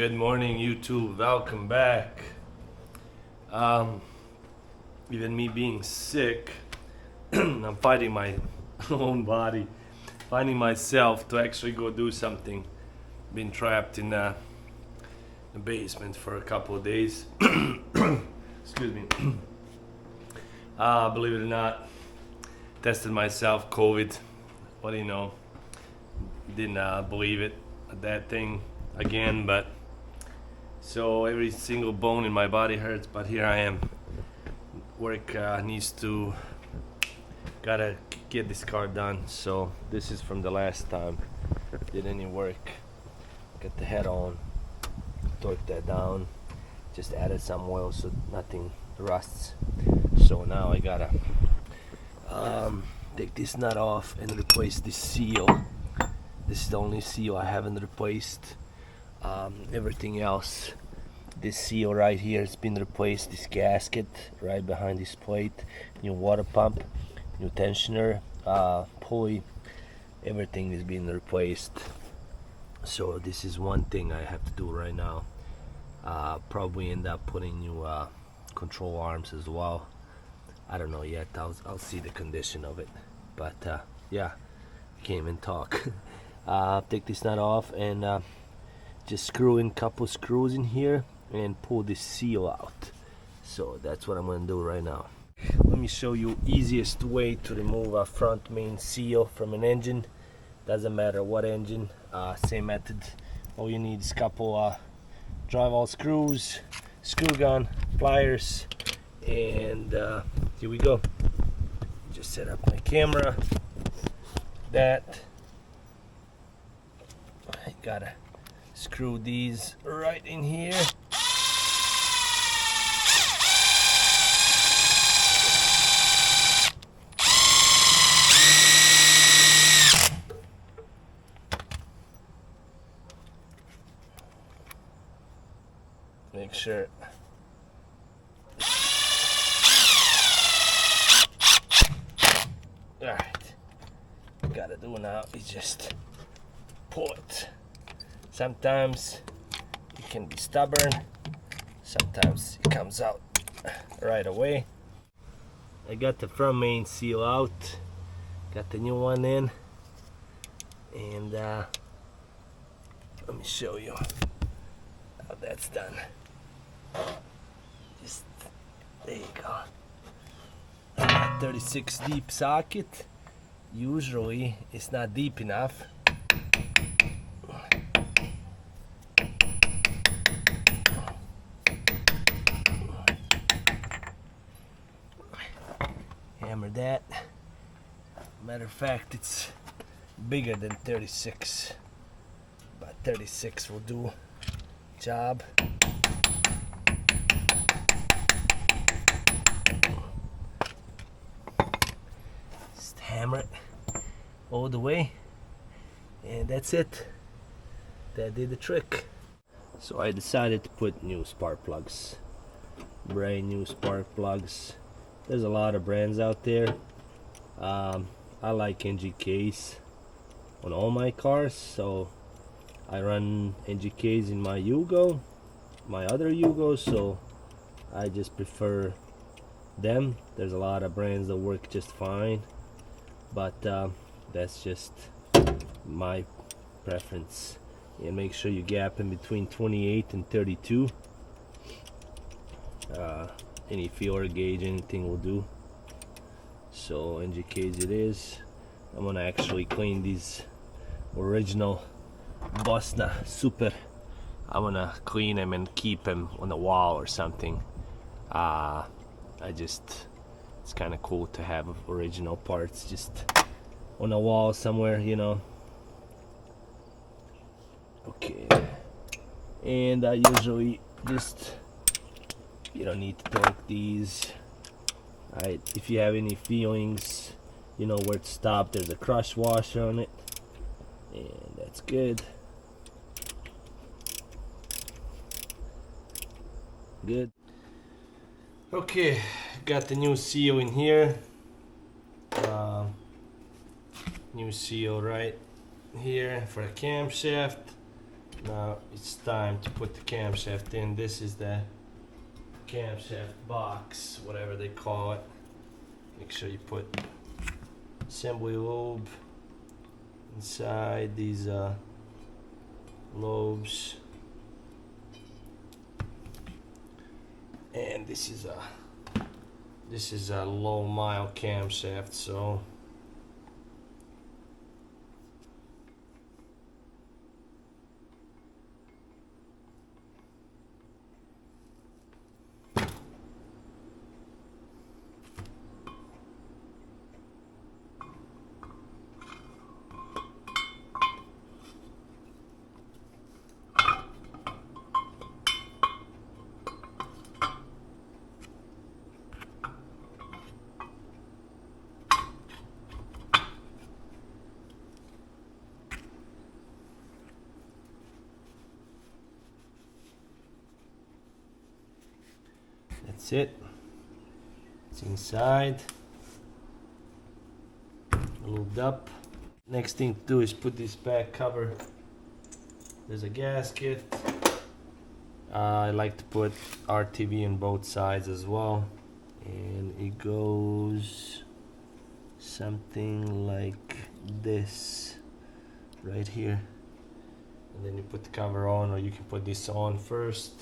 Good morning, YouTube. Welcome back. Even me being sick, I'm fighting my own body, finding myself to actually go do something. Been trapped in the basement for a couple of days. Excuse me. Believe it or not, tested myself COVID. What do you know? Didn't believe it, that thing again, but so every single bone in my body hurts, but here I am. Work gotta get this car done. So this is from the last time. Did any work. Got the head on, torqued that down, just added some oil so nothing rusts. So now I gotta take this nut off and replace this seal. This is the only seal I haven't replaced. Everything else, this seal right here has been replaced. This gasket right behind this plate, new water pump, new tensioner, pulley, everything is being replaced. So this is one thing I have to do right now. Probably end up putting new control arms as well. I don't know yet. I'll see the condition of it. But yeah, can't even talk. Take this nut off and just screw in a couple screws in here and pull this seal out. So that's what I'm gonna do right now. Let me show you easiest way to remove a front main seal from an engine. Doesn't matter what engine, same method. All you need is a couple drywall screws, screw gun, pliers, and here we go. Just set up my camera. That I gotta screw these right in here. Make sure. Alright, what gotta do now is just pull it. Sometimes it can be stubborn, sometimes it comes out right away. I got the front main seal out, got the new one in, and let me show you how that's done. Just, there you go. 36 deep socket. Usually it's not deep enough. Hammer that. Matter of fact, it's bigger than 36, but 36 will do job. Just hammer it all the way, and that's it. That did the trick. So I decided to put new spark plugs, brand new spark plugs. There's a lot of brands out there. I like NGKs on all my cars, so I run NGKs in my Yugo, my other Yugos, so I just prefer them. There's a lot of brands that work just fine, but that's just my preference. And make sure you gap in between 28 and 32. Any feeler gauge, anything will do. So NGKs it is. I'm gonna actually clean these original Bosna Super. I'm gonna clean them and keep them on the wall or something. It's kind of cool to have original parts just on a wall somewhere, you know. Okay, and I usually just, you don't need to torque these. If you have any feelings, you know where to stop. There's a crush washer on it, and that's good. Good. Okay, got the new seal in here. New seal right here for the camshaft. Now it's time to put the camshaft in. This is the camshaft box, whatever they call it. Make sure you put assembly lube inside these lobes, and this is a low mile camshaft, so that's it. It's inside, lubed up. Next thing to do is put this back cover. There's a gasket. I like to put RTV on both sides as well, and it goes something like this right here, and then you put the cover on, or you can put this on first.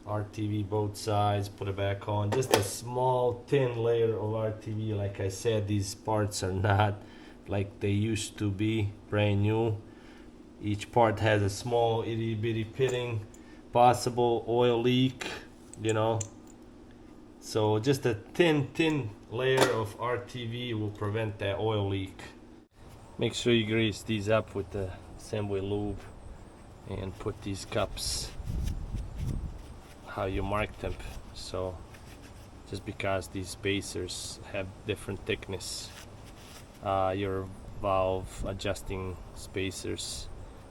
RTV both sides, put it back on. Just a small thin layer of RTV. Like I said, these parts are not like they used to be, brand new. Each part has a small itty bitty pitting, possible oil leak, you know. So just a thin layer of RTV will prevent that oil leak. Make sure you grease these up with the assembly lube and put these cups how you mark them. So just because these spacers have different thickness, your valve adjusting spacers,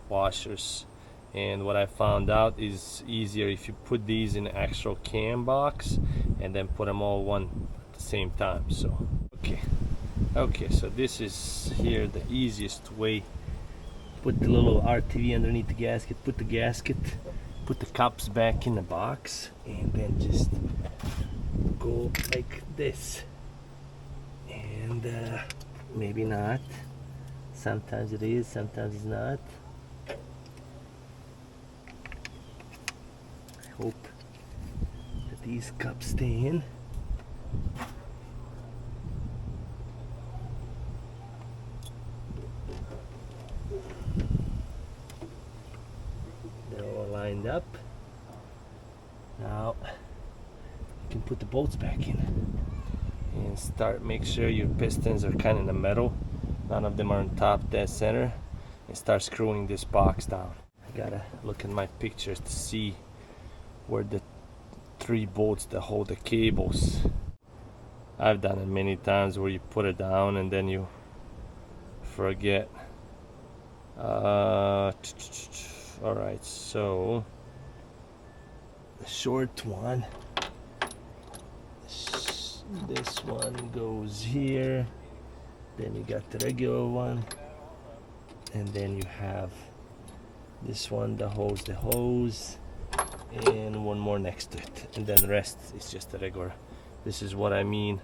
washers, and what I found out is easier if you put these in an actual cam box and then put them all one at the same time. So okay, so this is here the easiest way. Put the little RTV underneath the gasket, put the gasket, put the cups back in the box, and then just go like this. And maybe not. Sometimes it is, sometimes it's not. I hope that these cups stay in. They're all lined up. Now you can put the bolts back in and start. Make sure your pistons are kind of in the middle, none of them are on top, dead center, and start screwing this box down. I gotta look at my pictures to see where the 3 bolts that hold the cables. I've done it many times where you put it down and then you forget. Alright, so the short one, this one goes here, then you got the regular one, and then you have this one that holds the hose, and one more next to it, and then the rest is just the regular. This is what I mean.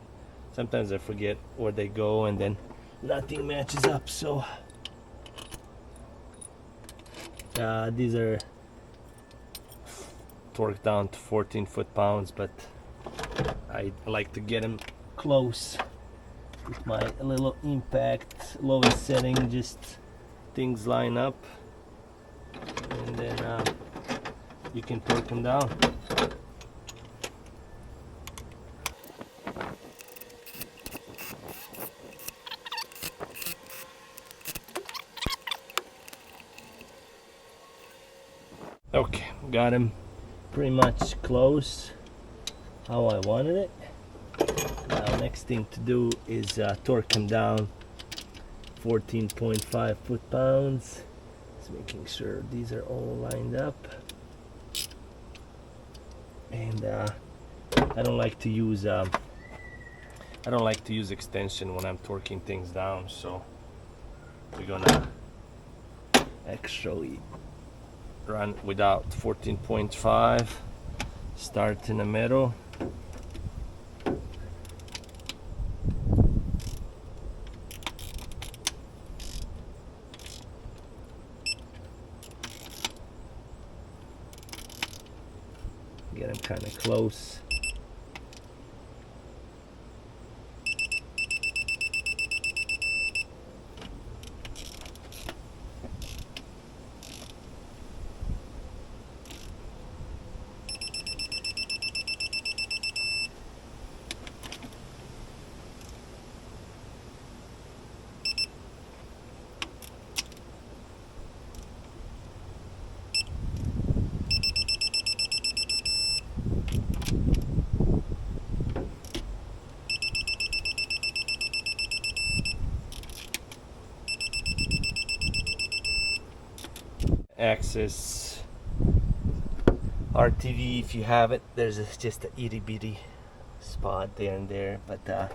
Sometimes I forget where they go and then nothing matches up. So these are torqued down to 14 foot-pounds, but I like to get them close with my little impact lowest setting, just things line up, and then you can torque them down. Okay, got him pretty much close how I wanted it. Now next thing to do is torque him down 14.5 foot-pounds. Just making sure these are all lined up. And I don't like to use extension when I'm torquing things down, so we're gonna actually run without 14.5. Start in the middle. Get them kind of close. Access RTV if you have it. There's just a itty bitty spot there and there, but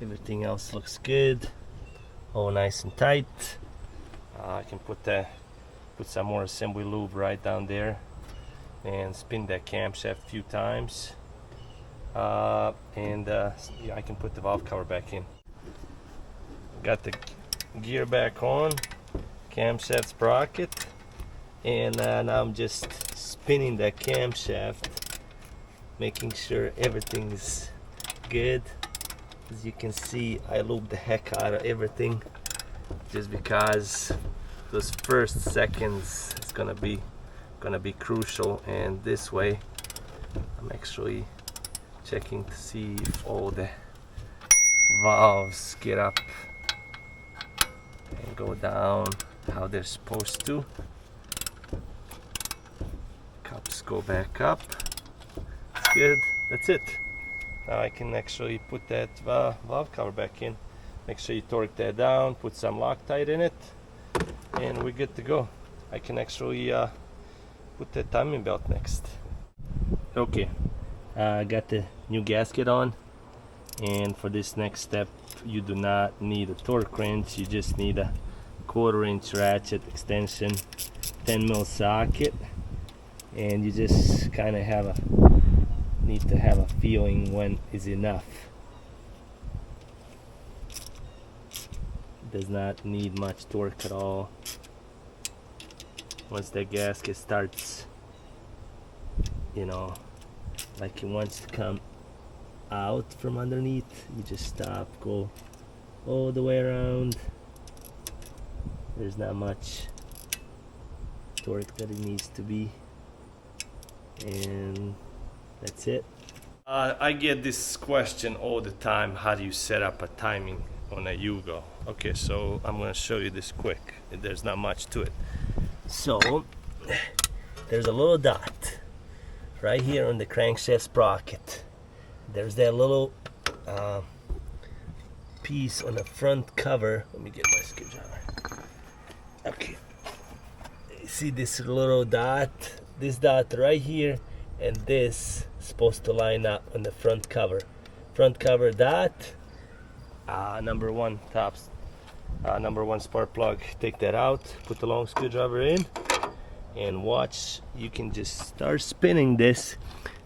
everything else looks good. All nice and tight. I can put some more assembly lube right down there and spin that camshaft a few times, yeah, I can put the valve cover back in. Got the gear back on, camshaft sprocket, and now I'm just spinning that camshaft, making sure everything is good. As you can see, I lube the heck out of everything, just because those first seconds is gonna be crucial. And this way I'm actually checking to see if all the valves get up and go down how they're supposed to. Cups go back up. That's good. That's it. Now I can actually put that valve cover back in. Make sure you torque that down, put some Loctite in it, and we're good to go. I can actually put the timing belt next. Okay, I got the new gasket on, and for this next step you do not need a torque wrench. You just need a 1/4 inch ratchet extension, 10mm socket, and you just kind of need to have a feeling when is enough. Does not need much torque at all. Once the gasket starts, you know, like it wants to come out from underneath, you just stop, go all the way around. There's not much torque that it needs to be, and that's it. I get this question all the time: how do you set up a timing on a YUGO? Okay, so I'm gonna show you this quick. There's not much to it. So there's a little dot right here on the crankshaft sprocket. There's that little piece on the front cover. Let me get my screwdriver. Okay, you see this little dot? This dot right here, and this is supposed to line up on the front cover. Front cover dot, number one tops, number one spark plug. Take that out, put the long screwdriver in, and watch. You can just start spinning this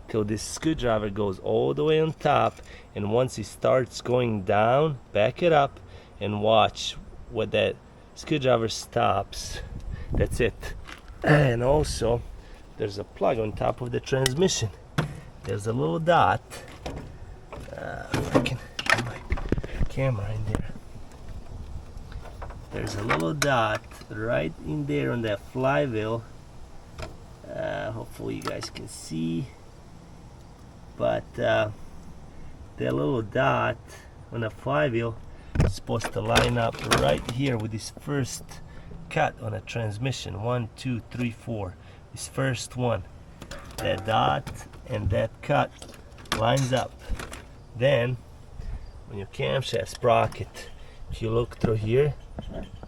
till this screwdriver goes all the way on top, and once it starts going down, back it up and watch what that screwdriver stops. That's it. And also there's a plug on top of the transmission. There's a little dot. I can put my camera in there. There's a little dot right in there on that flywheel. Hopefully you guys can see, but that little dot on the flywheel is supposed to line up right here with this first cut on a transmission. 1, 2, 3, 4. This first one, that dot and that cut lines up. Then on your camshaft sprocket, if you look through here,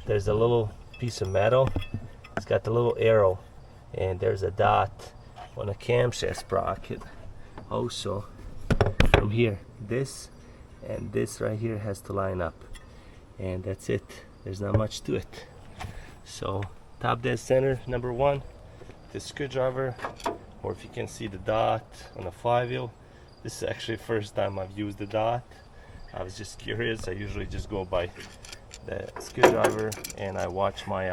there's a little piece of metal. It's got the little arrow, and there's a dot on a camshaft sprocket. Also from here, this and this right here has to line up, and that's it. There's not much to it. So top dead center, number one, with the screwdriver, or if you can see the dot on the flywheel. This is actually the first time I've used the dot. I was just curious. I usually just go by the screwdriver, and I watch my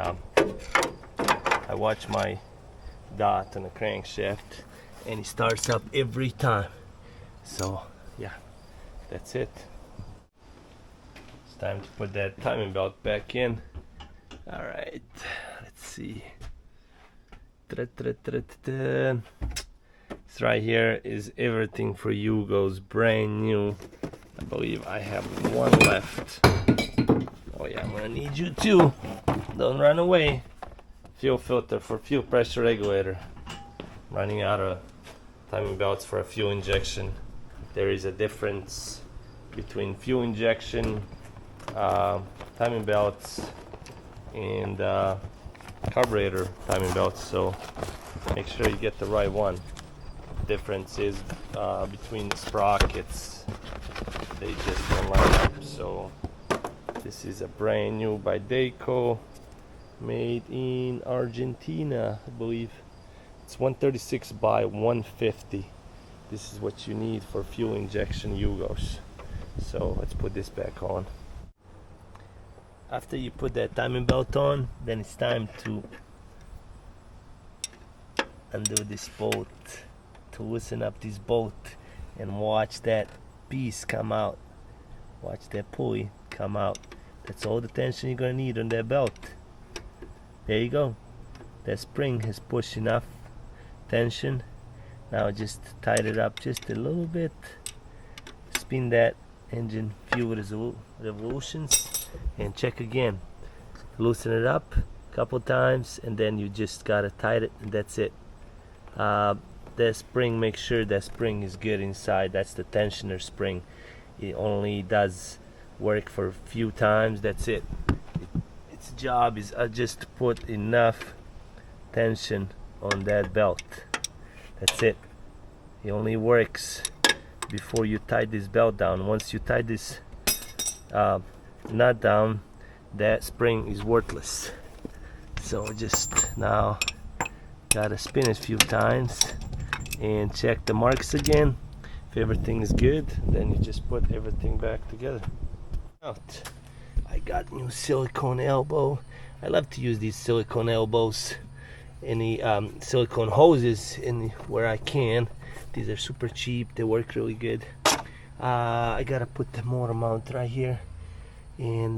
dot on the crankshaft, and it starts up every time. So yeah, that's it. It's time to put that timing belt back in. All right, let's see. This right here is everything for Yugo's, brand new. I believe I have one left. Oh yeah, I'm gonna need you too. Don't run away. Fuel filter for fuel pressure regulator. Running out of timing belts for a fuel injection. There is a difference between fuel injection, timing belts, and carburetor timing belts, so make sure you get the right one. Difference is between the sprockets, they just don't line up. So this is a brand new by Dayco, made in Argentina, I believe. It's 136 by 150. This is what you need for fuel injection Yugos. So let's put this back on. After you put that timing belt on, then it's time to undo this bolt, to loosen up this bolt, and watch that piece come out. Watch that pulley come out. That's all the tension you're gonna need on that belt. There you go. That spring has pushed enough tension. Now just tighten it up just a little bit. Spin that engine few revolutions and check again. Loosen it up a couple times, and then you just gotta tighten it, and that's it. The spring, make sure that spring is good inside. That's the tensioner spring. It only does work for a few times. That's it. Its job is just to put enough tension on that belt. That's it. It only works before you tie this belt down. Once you tie this nut down, that spring is worthless. So just now gotta spin it a few times and check the marks again. If everything is good, then you just put everything back together. Out. I got new silicone elbow. I love to use these silicone elbows, any silicone hoses in where I can. These are super cheap, they work really good. I gotta put the motor mount right here, and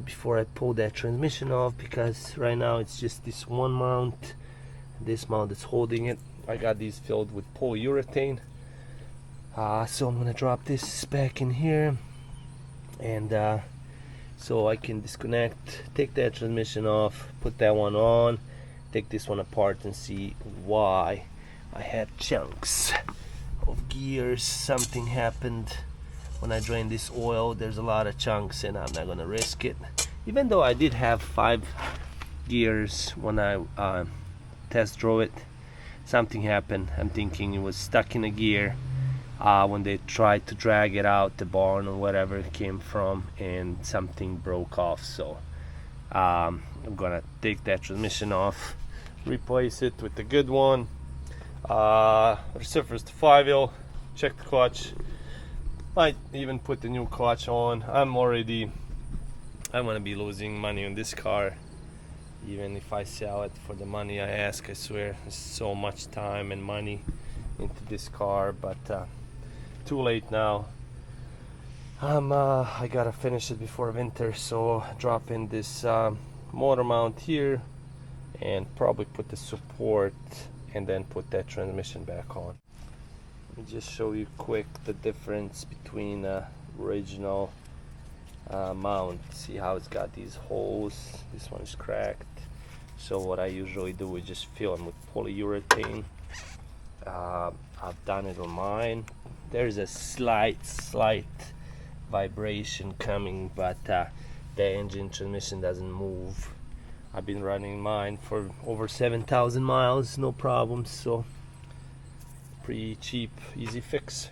before I pull that transmission off, because right now it's just this one mount, this mount is holding it. I got these filled with polyurethane, so I'm gonna drop this back in here, and so I can disconnect, take that transmission off, put that one on, take this one apart, and see why I have chunks of gears. Something happened when I drained this oil. There's a lot of chunks, and I'm not gonna risk it, even though I did have 5 gears when I test drove it. Something happened. I'm thinking it was stuck in a gear when they tried to drag it out the barn or whatever it came from, and something broke off. So I'm gonna take that transmission off, replace it with the good one, resurface the flywheel, check the clutch, might even put the new clutch on. I'm gonna be losing money on this car. Even if I sell it for the money I ask, I swear, there's so much time and money into this car, but too late now. I gotta finish it before winter, so drop in this motor mount here, and probably put the support, and then put that transmission back on. Let me just show you quick the difference between original mount. See how it's got these holes? This one is cracked. So what I usually do is just fill them with polyurethane. I've done it on mine. There's a slight vibration coming, but the engine transmission doesn't move. I've been running mine for over 7,000 miles, no problems. So pretty cheap, easy fix.